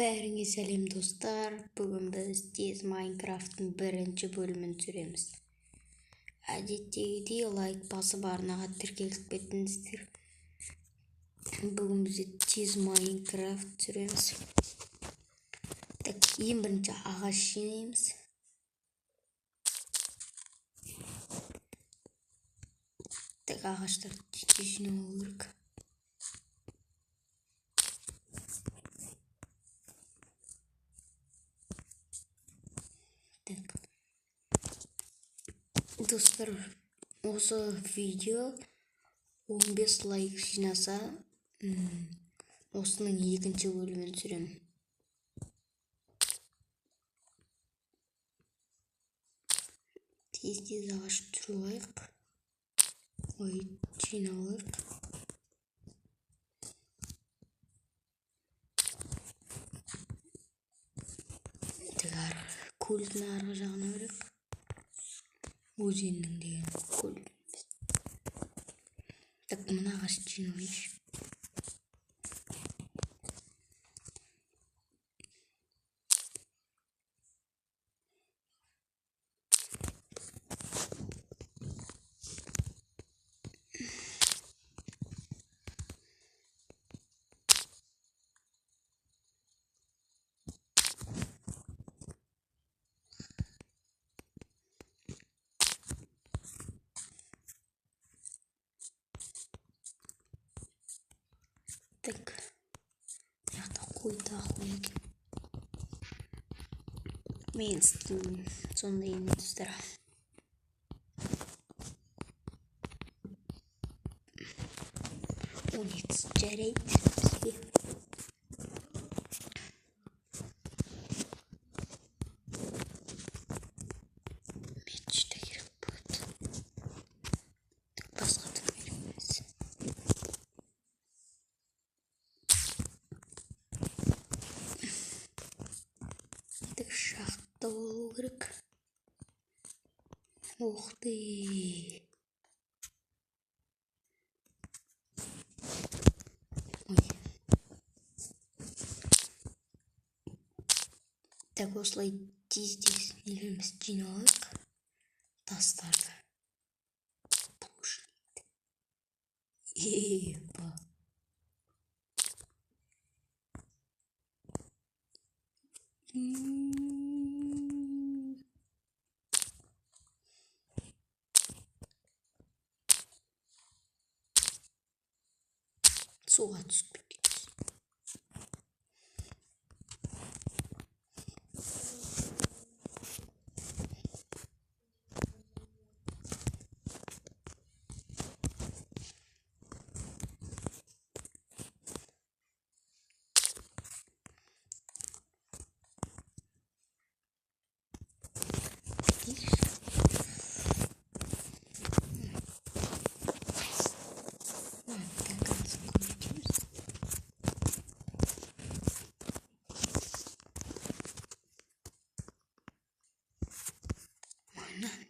Бәріңе сәлем достар. Бүгін біз тез Майнкрафттың бірінші бөлімін түсіреміз. Әдеттегідей лайк басып арнаға тіркеліп кетіңіздер. Бүгін біз тез Майнкрафт түсіреміз. Ең бірінші ағаш жинаймыз. Ағаштарды тез жинау керек. Достар, осы видео 15 лайк жинаса, осының екінші бөлімін түсіремін. Тез ағаш түсіру алайық. Ой, жиналайық. Көлдің арғы жағына берек. Өзеннің деген көл. Мына ағашты жинайыншы. Қойда қойекен. Мен істеймін. Сонда енді достар. Онец жарайды бізге. Мечті керек болады. Басқа да береміз. Шахта болу керек. Оқты. Так, осылай тез нелеріміз жиналайық. Тастарды. Епа. Суға түсіп кетеміз.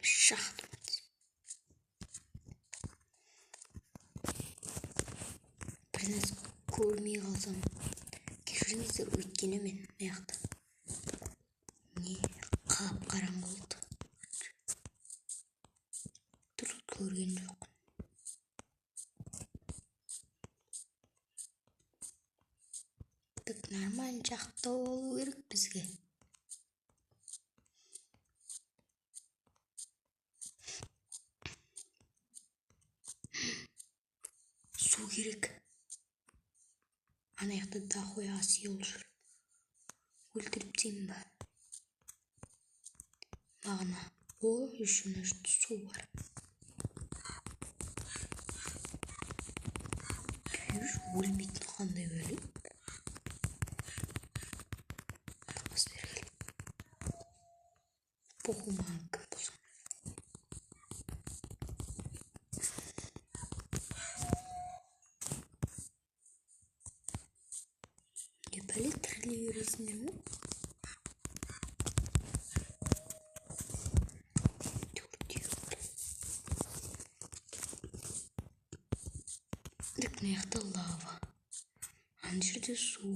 Шахта. Бірініз көрмей қалсам, кешіріңіздер, өйткені мен маяқта қап-қараң болды. Дұрыс көрген жоқ. Нормально жақта болу керек бізге. Су керек. Анаяқты да қояға сиыл жүр. Өлтіріп деймін ба? Мағына. О, үшін су бар. Күйіш өлмейтін қандай өлі. Тақыз бергелі. Бұғымаған кім болсын. Бәлі тіріле бересіңдер ме? Мына жақта лава. Ана жерде су.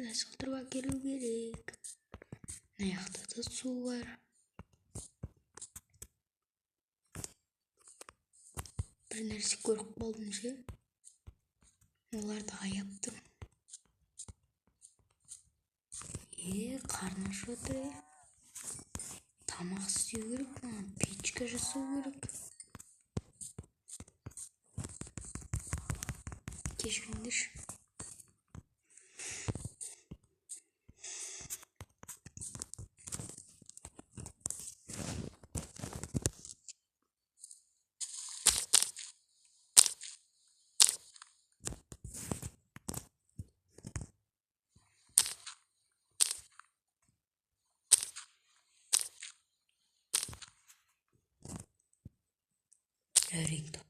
Арнаас шалтаргаа гэлүү гэрэг. Наяхтаа суугаар. Bir нәрсе көріп қалдым ше. Оларды аяптым. Қарны ашып отыр. Тамақ істеу керек, печка жасау керек. Кешіріңдерші. Әрең тапты.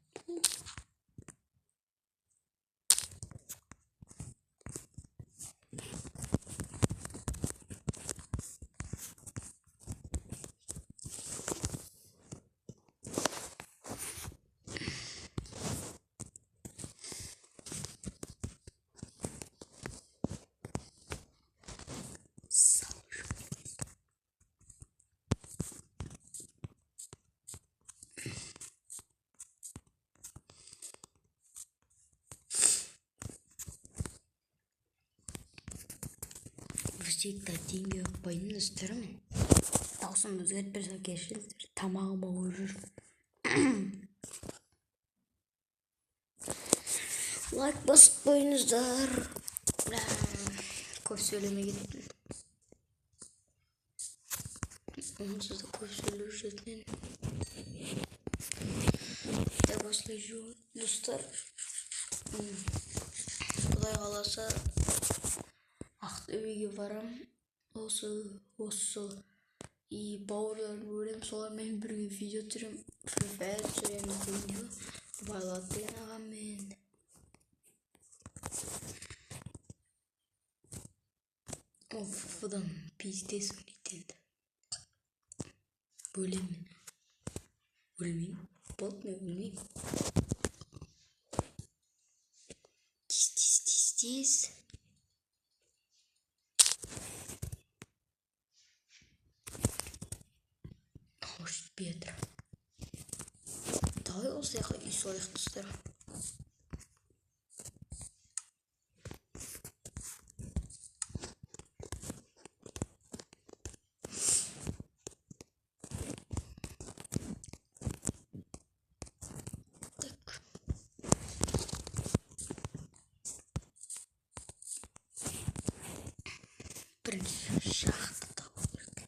Всегда деньги пойдут на сторону. Должен взять персонажа. Тамағыма ұрыр. Лайк басып қойыңыздар. Көп сөйлемей кеттім. Онсыз да көп сөйлеу жетінен. Так осылай жол достар. Құдай қаласа Ақтөбеге барам. Осы и бауырларым көрем, солармен бірге видео түсірем. Free Fire түсіреміз видео. Байлат деген ағаммен. Одан пиздес сөйлейді. Өлемін. Өлмеймін. Болтын өлмеймін. Тиз. Может, Петра. Давай осылайға үй солайық достар. Бірінші шақты табу керек.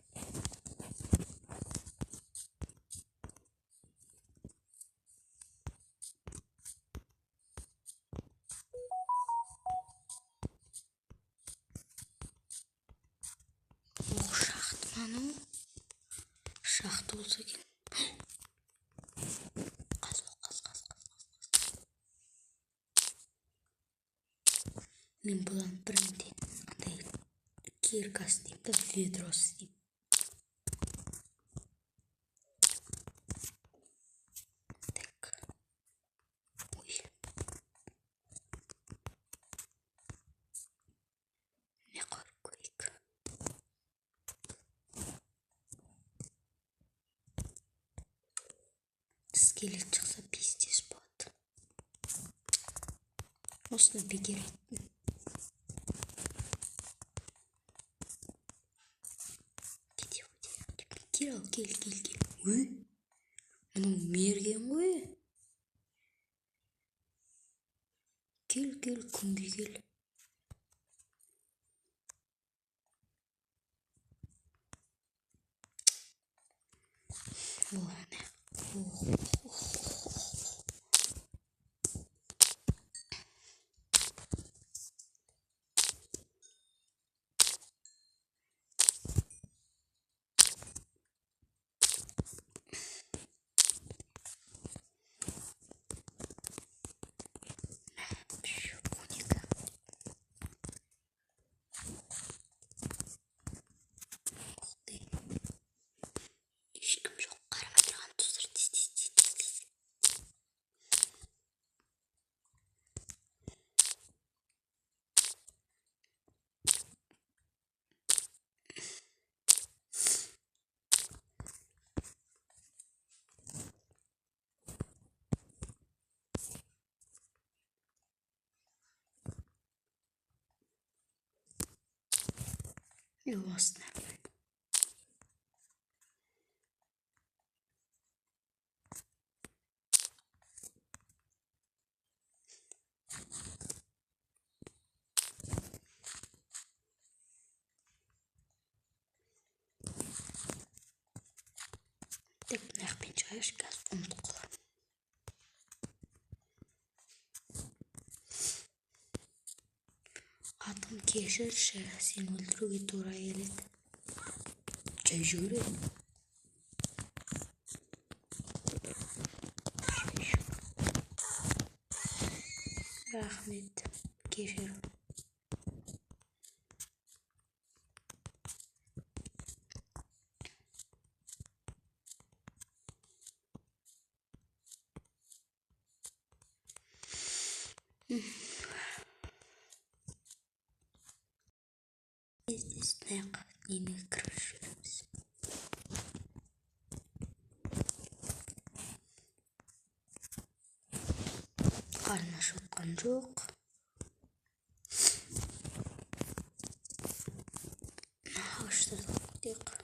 Шақты ману. Шақты болса екен. Қаз. Мен бұдан бірінде андай кирка істеймін, ведро істеймін. Так. Ой. Не қойып көрейік. Скелет шықса пиздес болады. Осыны бекер еттім. Кел. Ой, мұның мерген ғой. Кел, күнге кел. Яасна. Так нах пинчаеш газ унтуqlar. Атом кешэр шэрсийн үлрүүгээ дураа яриад жижигрээ. Рахмет кешэр. Здесь нек не крышимся. Гарна шутган жоқ. Что такое?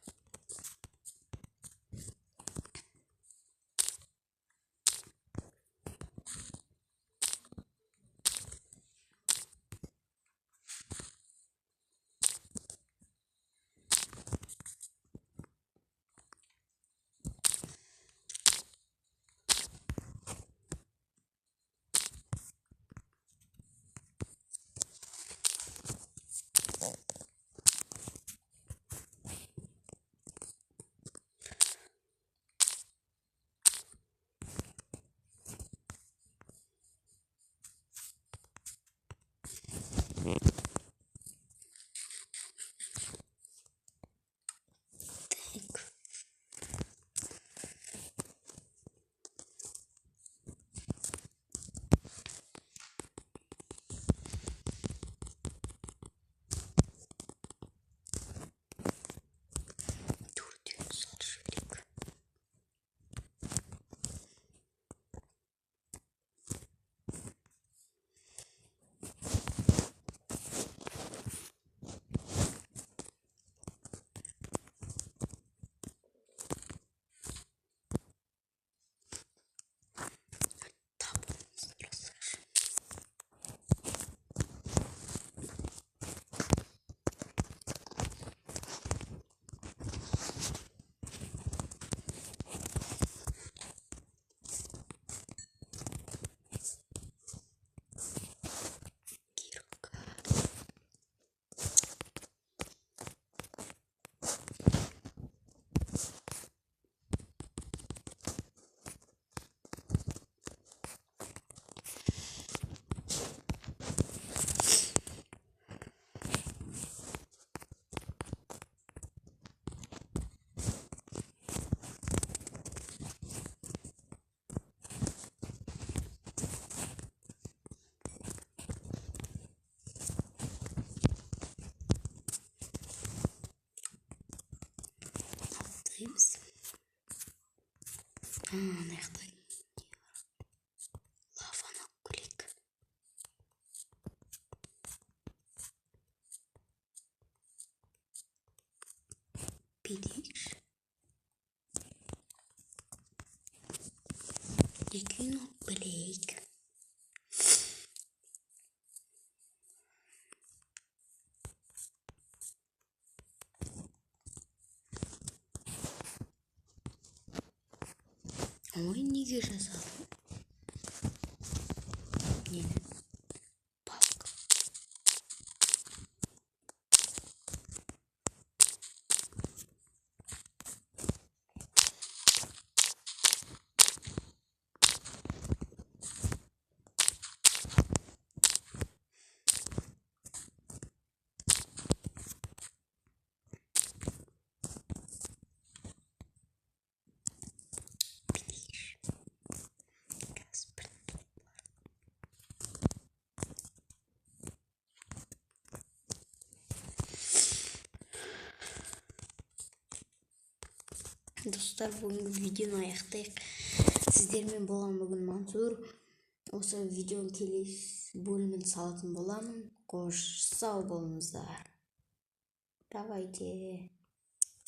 Trims. Нехтай. Лавана клик. Пидиш. Дикино блейк. Ой, не вижу сам. Не. Палка. Достар, бүгінгі видеоны аяқтайық. Сіздермен болған бүгін Мансур. Осы видеоның келесі бөлімін салатын боламын. Қош сау болыңыздар. Давайте.